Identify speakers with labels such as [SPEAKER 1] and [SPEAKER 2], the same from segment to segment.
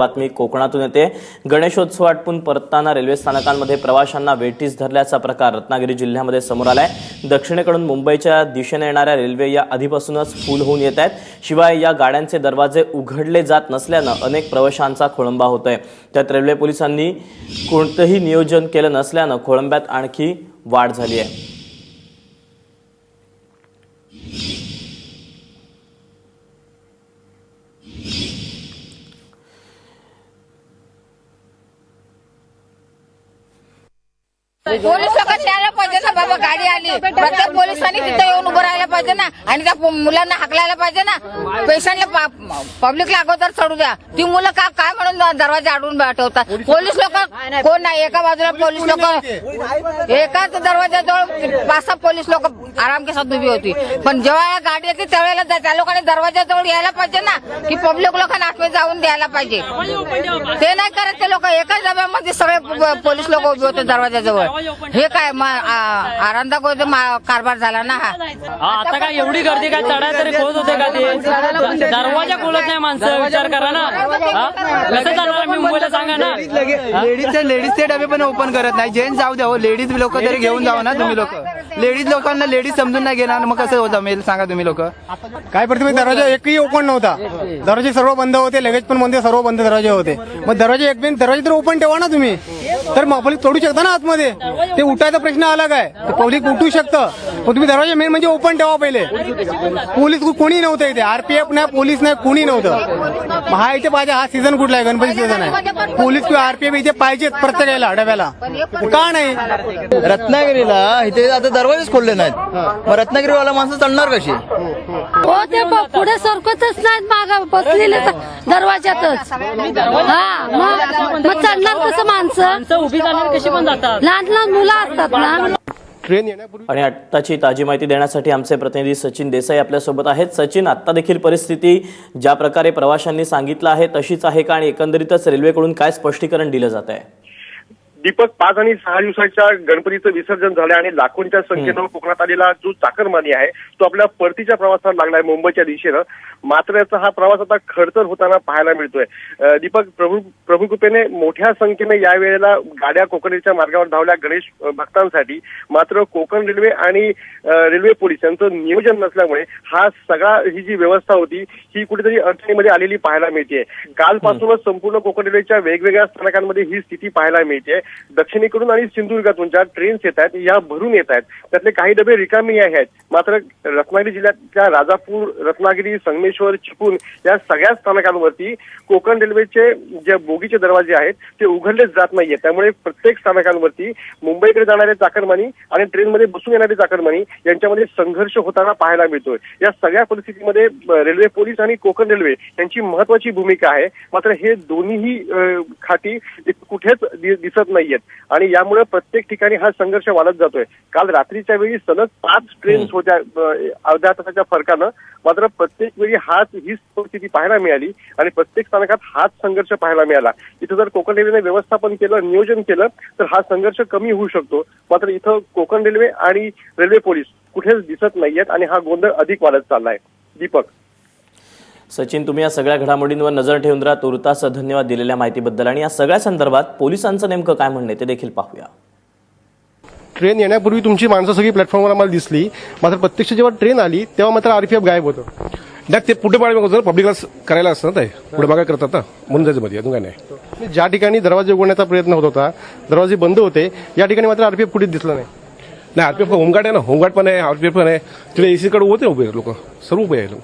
[SPEAKER 1] बातमी कोकणातून येते। गणेशोत्सव आटपून परतताना रेल्वे स्थानकांमध्ये प्रवाशांना वेठीस धरल्याचा प्रकार रत्नागिरी जिल्ह्यामध्ये समोर आलाय। दक्षिणेकडून मुंबईच्या दिशेने येणाऱ्या रेल्वे या आधीपासूनच फुल होऊन येत आहेत। शिवाय या गाड्यांचे दरवाजे उघडले जात नसल्याने अनेक प्रवाशांचा खोळंबा होतोय। त्यात रेल्वे पोलिसांनी कोणतेही नियोजन केले नसल्याने खोळंब्यात आणखी वाढ झाली आहे।
[SPEAKER 2] पोलीस लोक यायला पाहिजे ना बाबा, गाडी आली प्रत्येक पोलिसांनी तिथे येऊन उभं राहायला पाहिजे ना, आणि त्या मुलांना हाकलायला पाहिजे ना। पेशंटला पब्लिकला अगोदर चढू द्या, ती मुलं काय म्हणून दरवाजा अडवून ठेवतात। पोलीस लोक कोण नाही, एका बाजूला पोलीस लोक, एकाच दरवाजाजवळ 5-6 पोलीस लोक आराम के साथ उभी होती। पण जेव्हा गाडी येते त्यावेळेला त्या लोकांनी दरवाजाजवळ यायला पाहिजे ना, की पब्लिक लोकांना आतमध्ये जाऊन द्यायला पाहिजे। ते नाही करत ते लोक, एकाच डब्यामध्ये सगळे पोलीस लोक उभे होते दरवाजाजवळ। हे काय आरामदायक कारभार झाला ना हा।
[SPEAKER 3] आता काय एवढी गर्दी, काय चढाय तरी खोज होते का? ते दरवाजा खोलत नाही माणसं, विचार करा ना। कसं जाणार मी मुंबईला, सांगा ना।
[SPEAKER 4] लेडीजचे डबे पण ओपन करत नाही, जेंट्स जाऊ द्या, लेडीज लोक तरी घेऊन जावा ना तुम्ही लोक। लेडीज लोकांना लेडीज समजून नाही घेणार, मग कसं जमेल सांगा तुम्ही लोक।
[SPEAKER 5] काय परिस्थिती, दरवाजा एकही ओपन नव्हता, दरवाजे सर्व बंद होते, लगेच पण बंद, सर्व बंद दरवाजे होते। मग दरवाजे दरवाजे तर ओपन ठेवा ना तुम्ही, तर पब्लिक चढू शकता ना आतमध्ये। ते उठायचा प्रश्न आला काय, पब्लिक उठू शकतं, पण तुम्ही दरवाजे मेन म्हणजे ओपन ठेवा पहिले। पोलीस कोणी नव्हतं इथे, आरपीएफ नाही, पोलीस नाही, कोणी नव्हतं। हा इथे पाहिजे, हा सीझन कुठला आहे, गणपती सीझन आहे, पोलीस किंवा आरपीएफ इथे पाहिजेत प्रत्येक याला डब्याला, का नाही?
[SPEAKER 4] रत्नागिरीला इथे आता दरवाजेच खोलले नाहीत, मग रत्नागिरीवाला माणसं चढणार कशी?
[SPEAKER 6] हो, ते पुढे सरकतच नाहीत, माग बसलेले दरवाज्यातच। हा, मग चढणार कसं माणसं?
[SPEAKER 3] उभी जाणार कशी पण जातात,
[SPEAKER 6] लहान लहान मुलं असतात ना।
[SPEAKER 5] ट्रेन येण्यापूर्वी
[SPEAKER 1] आणि आत्ताची ताजी माहिती देण्यासाठी आमचे प्रतिनिधी सचिन देसाई आपल्यासोबत आहेत। सचिन, आता देखील परिस्थिती ज्या प्रकारे प्रवाशांनी सांगितलं आहे तशीच आहे का, आणि एकंदरीतच रेल्वेकडून काय स्पष्टीकरण दिलं जात आहे?
[SPEAKER 7] दीपक, 5 आणि 6 दिवसाच्या गणपतीचं विसर्जन झालं आणि लाखोंच्या संख्येनं कोकणात आलेला जो चाकरमानी आहे तो आपल्या परतीच्या प्रवासाला लागलाय मुंबईच्या दिशेनं। मात्र याचा हा प्रवास आता खडतर होताना पाहायला मिळतोय। दीपक, प्रभू कृपेने मोठ्या संख्येने यावेळेला गाड्या कोकणच्या मार्गावर धावल्या गणेश भक्तांसाठी। मात्र कोकण रेल्वे आणि रेल्वे पोलीस यांचं नियोजन नसल्यामुळे ही जी व्यवस्था होती ही कुठेतरी अडचणीमध्ये आलेली पाहायला मिळते। कालपासूनच संपूर्ण कोकण रेल्वेच्या वेगवेगळ्या स्थानकांमध्ये ही स्थिती पाहायला मिळते। दक्षिणेकडून आणि सिंधुदुर्गातून ज्या ट्रेन्स येत आहेत या भरून येत आहेत, त्यातले काही डबे रिकामी आहेत। मात्र रत्नागिरी जिल्ह्यातल्या राजापूर, रत्नागिरी, संगमेश्वर, चिपळूण या सगळ्या स्थानकांवरती कोकण रेल्वेचे जे बोगीचे दरवाजे आहेत ते उघडलेच जात नाहीये। त्यामुळे प्रत्येक स्थानकांवरती मुंबईकडे जाणारे चाकरमानी आणि ट्रेनमध्ये बसून येणारे चाकरमानी यांच्यामध्ये संघर्ष होताना पाहायला मिळतोय। या सगळ्या परिस्थितीमध्ये रेल्वे पोलीस आणि कोकण रेल्वे यांची महत्वाची भूमिका आहे। मात्र हे दोन्हीही खाती कुठेच दिसत नाहीयेत आणि यामुळे प्रत्येक ठिकाणी हा संघर्ष वाढत जातोय। काल रात्रीच्या वेळी सलग 5 ट्रेन्स होत्या अर्ध्या तासाच्या फरकानं, मात्र प्रत्येक वेळी हीच परिस्थिती पाहायला मिळाली आणि प्रत्येक स्थानकात हाच संघर्ष पाहायला मिळाला। इथं जर कोकण रेल्वेने व्यवस्थापन केलं, नियोजन केलं तर हा संघर्ष कमी होऊ शकतो। मात्र इथं कोकण रेल्वे आणि रेल्वे पोलीस कुठेच दिसत नाहीयेत आणि हा गोंधळ अधिक वाढत चाललाय। दीपक,
[SPEAKER 1] सचिन, तुम्ही या सगळ्या घडामोडींवर नजर ठेवून राहा। तुर्तास धन्यवाद दिलेल्या माहितीबद्दल। आणि या सगळ्या संदर्भात पोलिसांचं नेमकं काय म्हणणं आहे ते देखील पाहूया।
[SPEAKER 5] ट्रेन येण्यापूर्वी तुमची माणसं सगळी प्लॅटफॉर्मवर आम्हाला दिसली, मात्र प्रत्यक्ष जेव्हा ट्रेन आली तेव्हा मात्र आरपीएफ गायब होतं। ते पुढे मागे होतं, पब्लिकला करायला असतं ना, ते पुढे मागे करतात ना, म्हणून जायचं मध्ये, अजून काय नाही। ज्या ठिकाणी दरवाजे उघडण्याचा प्रयत्न होत होता, दरवाजे बंद होते, या ठिकाणी मात्र आरपीएफ कुठेच दिसलं नाही। आरपीएफ होमगार्ड आहे ना, होमगार्ड पण आहे, आरपीएफ पण आहे, तिथे एसीकडे होते उभे लोक, सर्व उभे आहे लोक।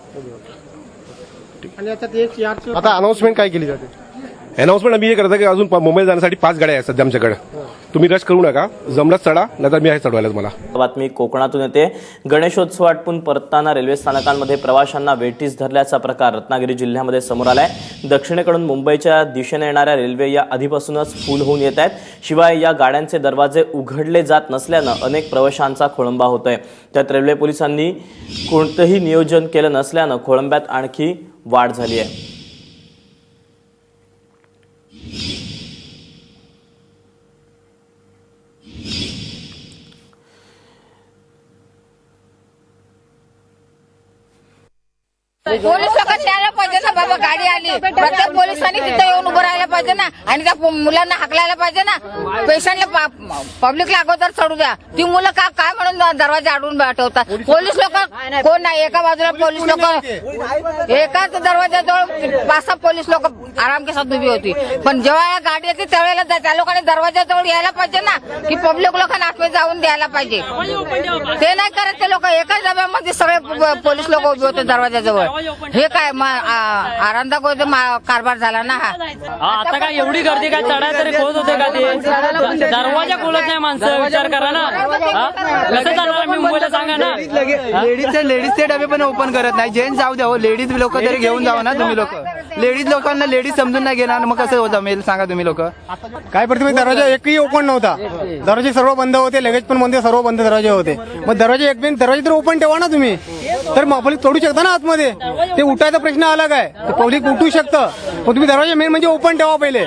[SPEAKER 5] आता अनाउन्समेंट काय केली जाते? अनाउन्समेंट आम्ही हे करतो की अजून मुंबईला जाण्यासाठी 5 गाड्या आहेत सध्या आमच्याकडे, तुम्ही रश करू नका, जमलाच चढा, नाहीतर मी आहे चढवायला तुम्हाला।
[SPEAKER 1] बातमी कोकणातून येते। गणेशोत्सव आटपून परतताना रेल्वे स्थानकांमध्ये प्रवाशांना वेठीस धरल्याचा प्रकार रत्नागिरी जिल्ह्यामध्ये समोर आलाय। दक्षिणेकडून मुंबईच्या दिशेने येणाऱ्या रेल्वे या आधीपासूनच फुल होऊन येत आहेत। शिवाय या गाड्यांचे दरवाजे उघडले जात नसल्याने अनेक प्रवाशांचा खोळंबा होतोय। त्यात रेल्वे पोलिसांनी कोणतेही नियोजन केलं नसल्याने खोळंब्यात आणखी वाढ झाली आहे।
[SPEAKER 2] पोलीस लोक द्यायला पाहिजे ना बाबा. गाडी आली, प्रत्येक पोलिसांनी तिथं येऊन उभं राहायला पाहिजे ना आणि त्या मुलांना हाकलायला पाहिजे ना. पेशंटला पब्लिकला अगोदर चढू द्या. ती मुलं काय म्हणून दरवाजे अडवून ठेवतात. पोलीस लोक कोण नाही, एका बाजूला पोलीस लोक, एकाच दरवाजाजवळ 5-6 पोलीस लोक आराम के साथ उभी होती. पण जेव्हा गाडी येते त्यावेळेला त्या लोकांनी दरवाजाजवळ यायला पाहिजे ना, की पब्लिक लोकांना आतमध्ये जाऊन द्यायला पाहिजे. ते नाही करत ते लोक. एकाच डब्यामध्ये सगळे पोलीस लोक उभे होते दरवाजाजवळ. हे काय आरामदायक कारभार झाला ना हा.
[SPEAKER 3] आता काय एवढी गर्दी काय चढाय तरी खोत होते का ते? दरवाजा खोलत नाही माणसं, विचार करा ना. कसं चालणार मी मुंबईला सांगा ना.
[SPEAKER 4] लेडीजचे डबे पण ओपन करत नाही. जेंट्स जाऊ द्या हो, लेडीज लोक तरी घेऊन जावा ना तुम्ही लोक. लेडीज लोकांना लेडीज समजून नाही घेणार, मग कसं जमेल सांगा तुम्ही लोक.
[SPEAKER 5] काय परिस्थिती, दरवाजा एकही ओपन नव्हता. दरवाजे सर्व बंद होते, लगेच पण बंद, सर्व बंद दरवाजे होते. मग दरवाजे दरवाजे तर ओपन ठेवा ना तुम्ही. तर पब्लिक तोडू शकता ना आतमध्ये. ते उठायचा प्रश्न अलग आहे. पब्लिक उठू शकतं, पण तुम्ही दरवाजे मेन म्हणजे ओपन ठेवा पहिले.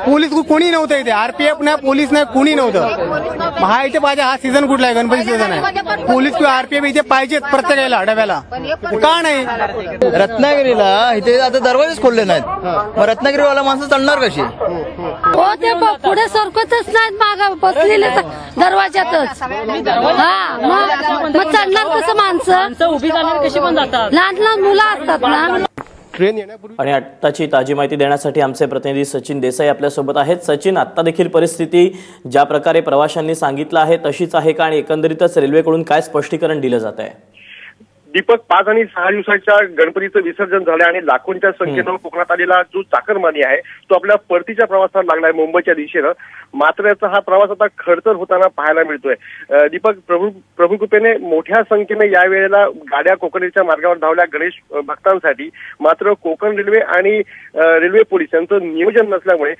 [SPEAKER 5] पोलीस कोणी नव्हतं इथे, आरपीएफ नाही, पोलीस नाही, कोणी नव्हतं. हा इथे पाहिजे. हा सीझन कुठला आहे? गणपती सीझन आहे. पोलीस किंवा आरपीएफ इथे पाहिजेत प्रत्येकाला डब्याला. का नाही?
[SPEAKER 8] रत्नागिरीला इथे आता दरवाजेच खोलले नाहीत, मग रत्नागिरीवाला माणसं चढणार कशी?
[SPEAKER 6] हो ते पुढे सरकतच नाहीत, माग बसलेले दरवाज्यातच. हा मग चढणार कसं माणसं?
[SPEAKER 3] उभी झाली कशी पण जातात.
[SPEAKER 6] लहान लहान मुलं असतात ना.
[SPEAKER 5] ट्रेन येण्यापूर्वी
[SPEAKER 1] आणि आत्ताची ताजी माहिती देण्यासाठी आमचे प्रतिनिधी सचिन देसाई आपल्यासोबत आहेत. सचिन, आत्ता देखील परिस्थिती ज्या प्रकारे प्रवाशांनी सांगितलं आहे तशीच आहे का, आणि एकंदरीतच रेल्वेकडून काय स्पष्टीकरण दिलं जात आहे?
[SPEAKER 7] दीपक, 5 आणि 6 दिवसाच्या गणपतीचं विसर्जन झालं आणि लाखोंच्या संख्येनं कोकणात आलेला जो चाकरमानी आहे तो आपल्या परतीच्या प्रवासाला लागलाय मुंबईच्या दिशेनं. मात्र याचा हा प्रवास आता खडतर होताना पाहायला मिळतोय. दीपक, प्रभू कृपेने मोठ्या संख्येने या वेळेला गाड्या कोकणच्या मार्गावर धावल्या गणेश भक्तांसाठी. मात्र कोकण रेल्वे आणि रेल्वे पोलीस यांचं नियोजन नसल्यामुळे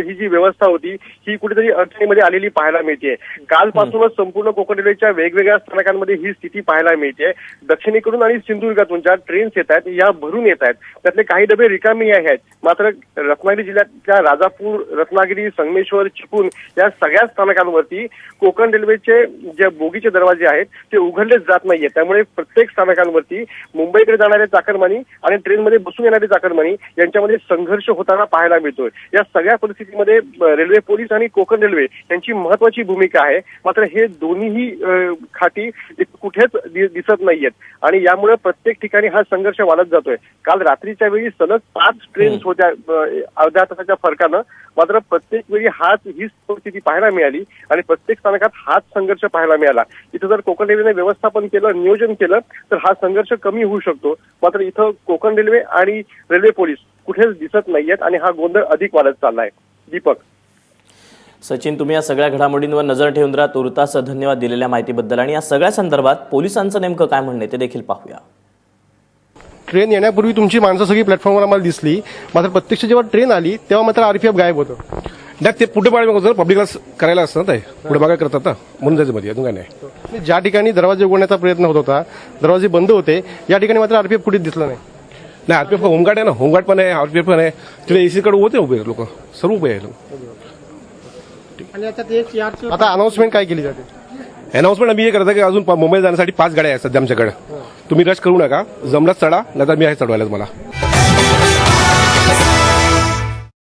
[SPEAKER 7] ही जी व्यवस्था होती ही कुठेतरी अडचणीमध्ये आलेली पाहायला मिळते. कालपासूनच संपूर्ण कोकण रेल्वेच्या वेगवेगळ्या स्थानकांमध्ये ही स्थिती पाहायला मिळते. दक्षिणेकडून आणि सिंधुदुर्गातून ज्या ट्रेन्स येत आहेत या भरून येत आहेत, त्यातले काही डबे रिकामी आहेत. मात्र रत्नागिरी जिल्ह्यातल्या राजापूर, रत्नागिरी, संगमेश्वर, चिपळूण या सगळ्या स्थानकांवरती कोकण रेल्वेचे जे बोगीचे दरवाजे आहेत ते उघडलेच जात नाहीये. त्यामुळे प्रत्येक स्थानकांवरती मुंबईकडे जाणारे चाकरमानी आणि ट्रेनमध्ये बसून येणारे चाकरमानी यांच्यामध्ये संघर्ष होताना पाहायला मिळतोय. या सगळ्या परिस्थितीमध्ये रेल्वे पोलीस आणि कोकण रेल्वे यांची महत्वाची भूमिका आहे. मात्र हे दोन्हीही खाती कुठेच दिसत नाहीयेत आणि यामुळे प्रत्येक ठिकाणी हा संघर्ष वाढत जातोय. काल रात्रीच्या वेळी सलग 5 ट्रेन्स होत्या अर्ध्या तासाच्या फरकानं. मात्र प्रत्येक वेळी हीच परिस्थिती पाहायला मिळाली आणि प्रत्येक स्थानकात हाच संघर्ष पाहायला मिळाला. इथं जर कोकण रेल्वेने व्यवस्थापन केलं, नियोजन केलं तर हा संघर्ष कमी होऊ शकतो. मात्र इथं कोकण रेल्वे आणि रेल्वे पोलीस कुठेच दिसत नाहीयेत आणि हा गोंधळ अधिक वाढत चाललाय. दीपक.
[SPEAKER 1] सचिन, तुम्ही या सगळ्या घडामोडींवर नजर ठेवून राहा. तुर्तास धन्यवाद दिलेल्या माहितीबद्दल. आणि या सगळ्या संदर्भात पोलिसांचं नेमकं काय म्हणणं ते देखील पाहूया.
[SPEAKER 5] ट्रेन येण्यापूर्वी तुमची माणसं सगळी प्लॅटफॉर्मवर आम्हाला दिसली. मात्र प्रत्यक्ष जेव्हा ट्रेन आली तेव्हा मात्र आरपीएफ गायब होतं. डायरेक्ट ते पुढे पाहिजे होतं, पब्लिकला करायला असतं ना, ते पुढे मागे करतात ना, म्हणून जायचं मध्ये. अजून काय नाही. ज्या ठिकाणी दरवाजे उघडण्याचा प्रयत्न होत होता, दरवाजे बंद होते, या ठिकाणी मात्र आरपीएफ कुठेच दिसलं नाही. आरपीएफ होमगार्ड आहे ना, होमगार्ड पण आहे, आरपीएफ पण आहे. तिथे एसीकडे होते उभे लोक, सर्व उभे आहे. आता अनाउन्समेंट काय केली जाते? अनाउन्समेंट आम्ही हे करतो की अजून मुंबईला जाण्यासाठी 5 गाड्या आहेत सध्या आमच्याकडे. तुम्ही रश करू नका, जमलाच चढा, नाहीतर मी आहे चढवायला मला.